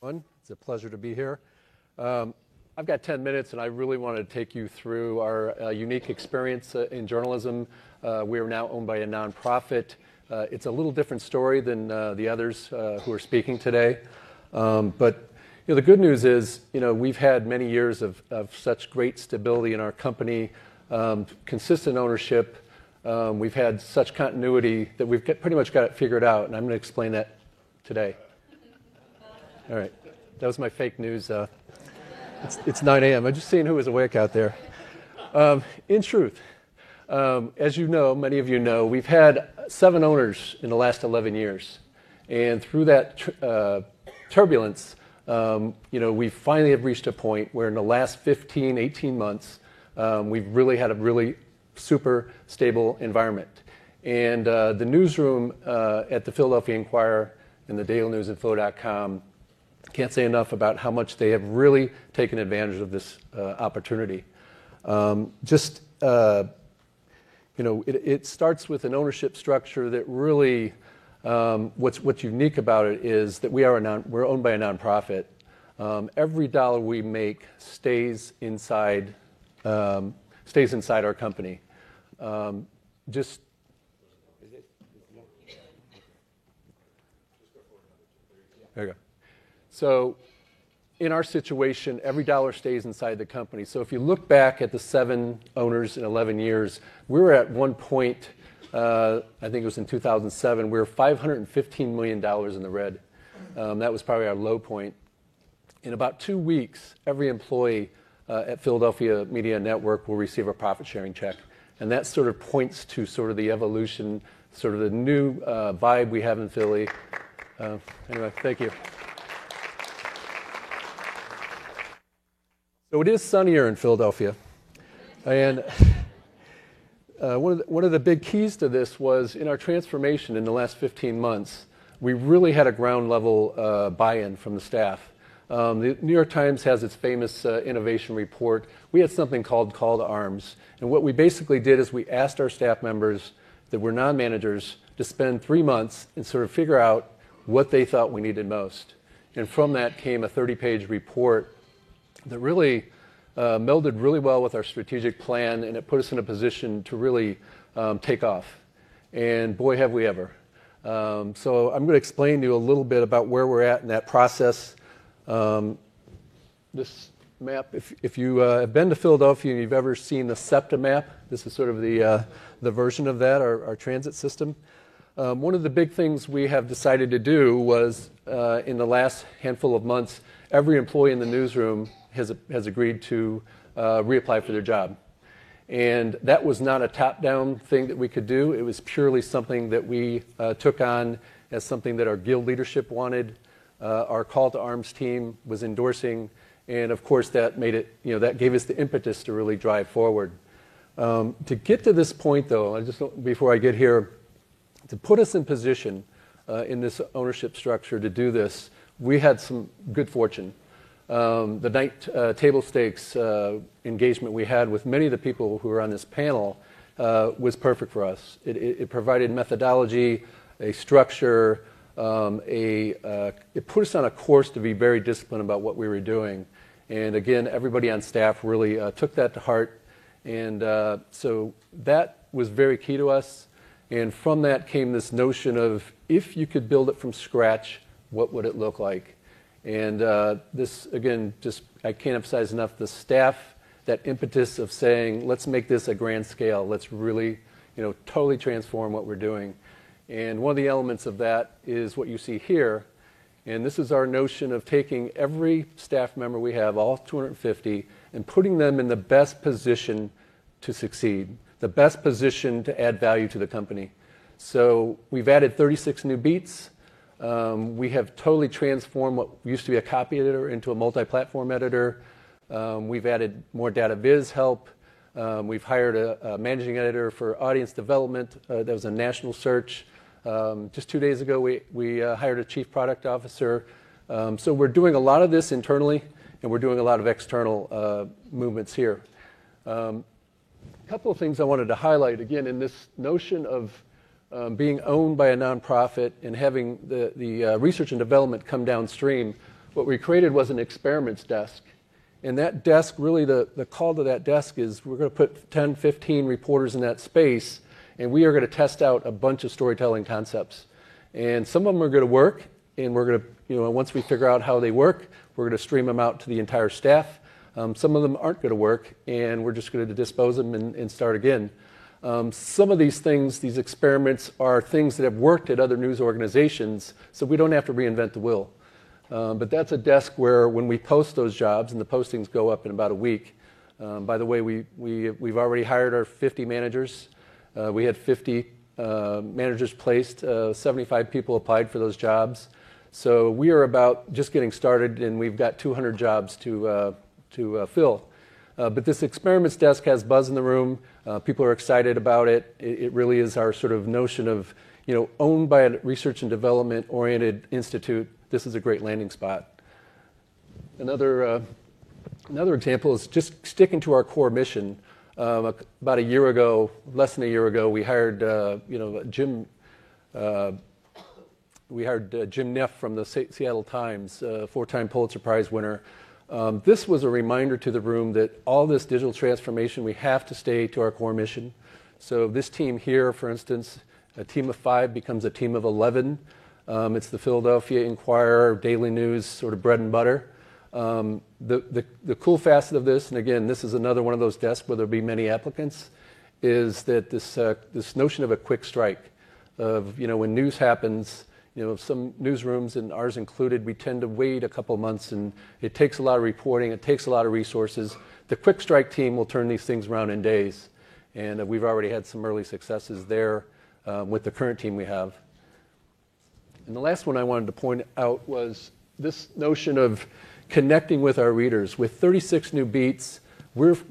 It's a pleasure to be here. I've got 10 minutes, and I really want to take you through our unique experience in journalism. We are now owned by a nonprofit. It's a little different story than the others who are speaking today. But the good news is, we've had many years of such great stability in our company, consistent ownership. We've had such continuity that we've pretty much got it figured out, and I'm going to explain that today. All right, that was my fake news. It's 9 a.m. I'm just seeing who was awake out there. In truth, as you know, many of you know, we've had 7 owners in the last 11 years. And through that turbulence, we finally have reached a point where in the last 15, 18 months, we've really had a really super stable environment. And the newsroom at the Philadelphia Inquirer and the DailyNewsInfo.com can't say enough about how much they have really taken advantage of this opportunity. It starts with an ownership structure that really, what's unique about it is that we're owned by a nonprofit. Every dollar we make stays inside our company. There you go. So in our situation, every dollar stays inside the company. So if you look back at the 7 owners in 11 years, we were at one point, I think it was in 2007, we were $515 million in the red. That was probably our low point. In about 2 weeks, every employee at Philadelphia Media Network will receive a profit-sharing check. And that sort of points to sort of the evolution, sort of the new vibe we have in Philly. Anyway, thank you. So it is sunnier in Philadelphia, and one of the big keys to this was in our transformation in the last 15 months, we really had a ground level buy-in from the staff. The New York Times has its famous innovation report. We had something called Call to Arms, and what we basically did is we asked our staff members that were non-managers to spend 3 months and sort of figure out what they thought we needed most. And from that came a 30-page report that really melded really well with our strategic plan, and it put us in a position to really take off. And boy, have we ever. So I'm going to explain to you a little bit about where we're at in that process. This map, if you have been to Philadelphia and you've ever seen the SEPTA map, this is sort of the version of that, our transit system. One of the big things we have decided to do was, in the last handful of months, every employee in the newsroom has agreed to reapply for their job. And that was not a top-down thing that we could do. It was purely something that we took on as something that our guild leadership wanted. Our Call to Arms team was endorsing, and of course that made it, that gave us the impetus to really drive forward. To get to this point, though, before I get here, to put us in position in this ownership structure to do this, we had some good fortune. The night table stakes engagement we had with many of the people who were on this panel was perfect for us. It provided methodology, a structure, it put us on a course to be very disciplined about what we were doing. And again, everybody on staff really took that to heart. And so that was very key to us. And from that came this notion of, if you could build it from scratch, what would it look like? And this, again, I can't emphasize enough the staff, that impetus of saying, let's make this a grand scale. Let's really, totally transform what we're doing. And one of the elements of that is what you see here. And this is our notion of taking every staff member we have, all 250, and putting them in the best position to succeed, the best position to add value to the company. So we've added 36 new beats. We have totally transformed what used to be a copy editor into a multi-platform editor. We've added more data viz help. We've hired a managing editor for audience development. That was a national search. Just 2 days ago, we hired a chief product officer. So we're doing a lot of this internally, and we're doing a lot of external movements here. A couple of things I wanted to highlight, again, in this notion of being owned by a nonprofit and having the research and development come downstream. what we created was an experiments desk. And that desk, really the call to that desk is we're going to put 10, 15 reporters in that space, and we are going to test out a bunch of storytelling concepts. And some of them are going to work, and we're going to, once we figure out how they work, we're going to stream them out to the entire staff. Some of them aren't going to work, and we're just going to dispose them and start again. Some of these things, these experiments, are things that have worked at other news organizations, so we don't have to reinvent the wheel. But that's a desk where when we post those jobs, and the postings go up in about a week. By the way, we've already hired our 50 managers. We had 50 managers placed. 75 people applied for those jobs. So we are about just getting started, and we've got 200 jobs to fill. But this experiments desk has buzz in the room. People are excited about it. It really is our sort of notion of, owned by a research and development oriented institute. This is a great landing spot. Another example is just sticking to our core mission. About a year ago, less than a year ago, we hired Jim Neff from the Seattle Times, four-time Pulitzer Prize winner. This was a reminder to the room that all this digital transformation, we have to stay to our core mission. So this team here, for instance, a team of 5 becomes a team of 11. It's the Philadelphia Inquirer, Daily News, sort of bread and butter. The cool facet of this, and again, this is another one of those desks where there'll be many applicants, is that this notion of a quick strike, of when news happens, some newsrooms, and ours included, we tend to wait a couple months, and it takes a lot of reporting, it takes a lot of resources. The quick strike team will turn these things around in days, and we've already had some early successes there with the current team we have. And the last one I wanted to point out was this notion of connecting with our readers. With 36 new beats, we've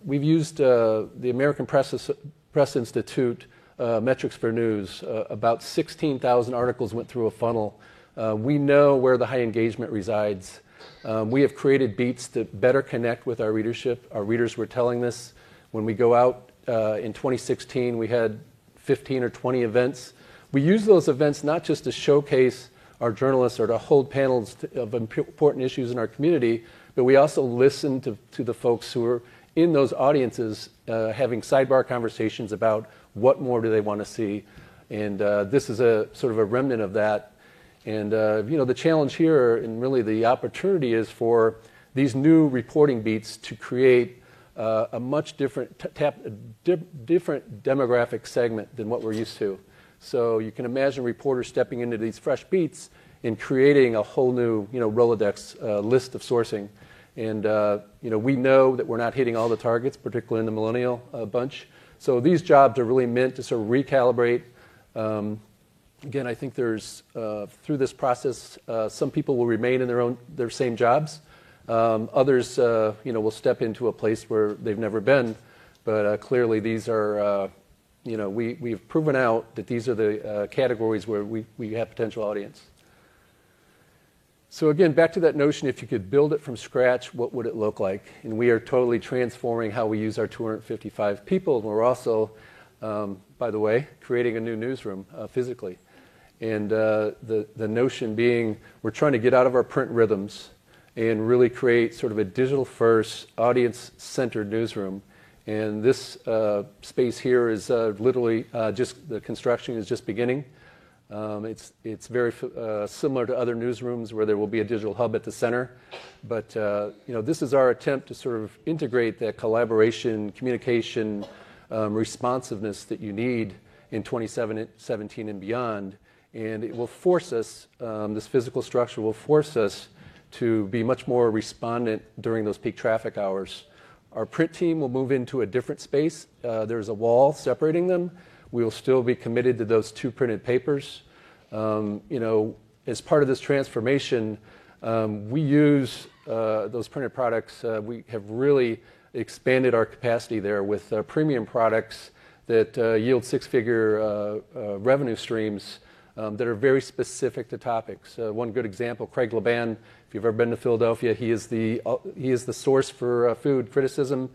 used the American Press Institute metrics for news. About 16,000 articles went through a funnel. We know where the high engagement resides. We have created beats that better connect with our readership. Our readers were telling this. When we go out in 2016, we had 15 or 20 events. We use those events not just to showcase our journalists or to hold panels of important issues in our community, but we also listen to the folks who are in those audiences having sidebar conversations about what more do they want to see. And this is a sort of a remnant of that. And the challenge here, and really the opportunity, is for these new reporting beats to create a much different demographic segment than what we're used to. So you can imagine reporters stepping into these fresh beats and creating a whole new, Rolodex list of sourcing. And we know that we're not hitting all the targets, particularly in the millennial bunch. So these jobs are really meant to sort of recalibrate. Again, I think there's through this process, some people will remain in their same jobs. Others, will step into a place where they've never been. But clearly, these are. We've proven out that these are the categories where we have potential audience. So again, back to that notion, if you could build it from scratch, what would it look like? And we are totally transforming how we use our 255 people. And we're also, by the way, creating a new newsroom physically. And the notion being we're trying to get out of our print rhythms and really create sort of a digital-first, audience-centered newsroom. And this space here is literally just the construction is just beginning. It's very similar to other newsrooms where there will be a digital hub at the center. But this is our attempt to sort of integrate that collaboration, communication, responsiveness that you need in 2017 and beyond. And it will force us, this physical structure will force us to be much more respondent during those peak traffic hours. Our print team will move into a different space. There's a wall separating them. We will still be committed to those 2 printed papers. As part of this transformation, we use those printed products. We have really expanded our capacity there with premium products that yield 6-figure revenue streams that are very specific to topics. One good example, Craig Laban. If you've ever been to Philadelphia, he is the source for food criticism.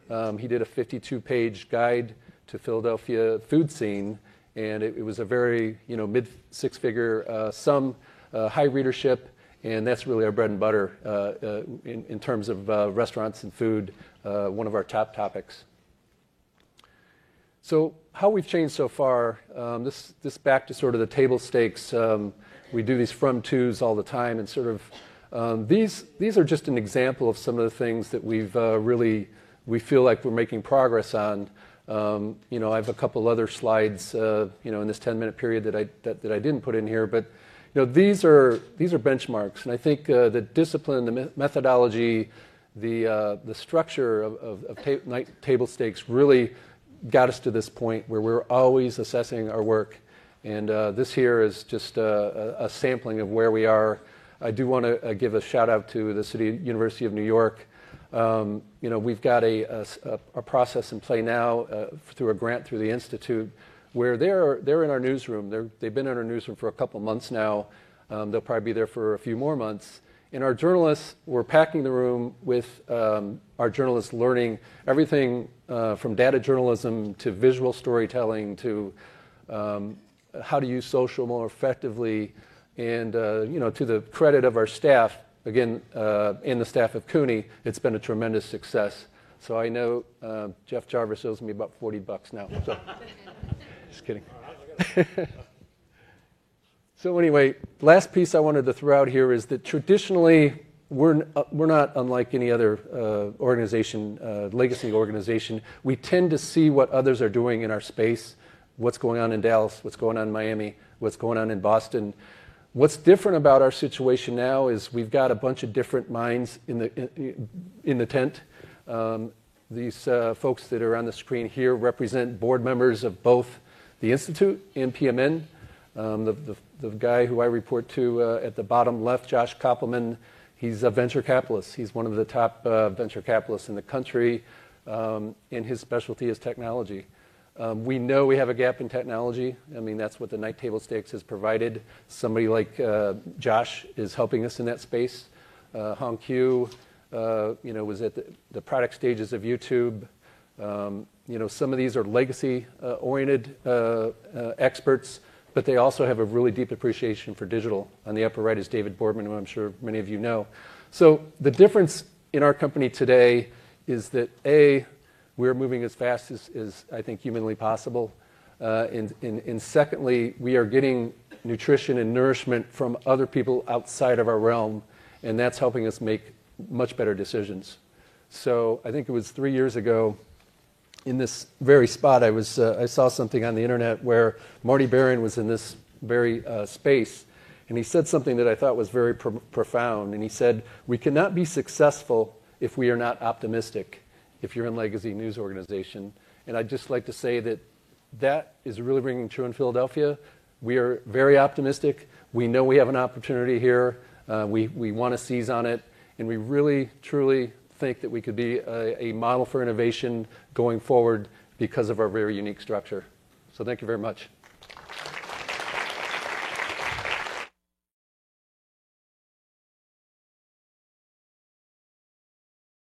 He did a 52-page guide to Philadelphia food scene, and it was a very mid 6-figure sum, high readership, and that's really our bread and butter in terms of restaurants and food, one of our top topics. So how we've changed so far, this back to sort of the table stakes. We do these from twos all the time, and sort of these are just an example of some of the things that we feel like we're making progress on. I have a couple other slides, in this 10-minute period that I didn't put in here, but these are benchmarks, and I think the discipline, the methodology, the structure of table stakes really got us to this point where we're always assessing our work, and this here is just a sampling of where we are. I do want to give a shout out to the University of New York. We've got a process in play now through a grant through the Institute where they're in our newsroom. They've been in our newsroom for a couple months now. They'll probably be there for a few more months. And our journalists, we're packing the room with our journalists learning everything from data journalism to visual storytelling to how to use social more effectively. And, to the credit of our staff, again, and the staff of CUNY, it's been a tremendous success. So I know Jeff Jarvis owes me about $40 now. So. Just kidding. So anyway, last piece I wanted to throw out here is that traditionally we're not unlike any other legacy organization. We tend to see what others are doing in our space, what's going on in Dallas, what's going on in Miami, what's going on in Boston. What's different about our situation now is we've got a bunch of different minds in the tent. These folks that are on the screen here represent board members of both the Institute and PMN. The guy who I report to at the bottom left, Josh Koppelman, he's a venture capitalist. He's one of the top venture capitalists in the country, and his specialty is technology. We know we have a gap in technology. I mean, that's what the Night Table Stakes has provided. Somebody like Josh is helping us in that space. Hong Q, was at the product stages of YouTube. Some of these are legacy-oriented experts, but they also have a really deep appreciation for digital. On the upper right is David Boardman, who I'm sure many of you know. So the difference in our company today is that, A, we're moving as fast as I think humanly possible. And secondly, we are getting nutrition and nourishment from other people outside of our realm, and that's helping us make much better decisions. So I think it was 3 years ago, in this very spot, I saw something on the internet where Marty Baron was in this very space, and he said something that I thought was very profound. And he said, "We cannot be successful if we are not optimistic, if you're in legacy news organization." And I'd just like to say that is really ringing true in Philadelphia. We are very optimistic. We know we have an opportunity here. We want to seize on it, and we really, truly think that we could be a model for innovation going forward because of our very unique structure. So thank you very much.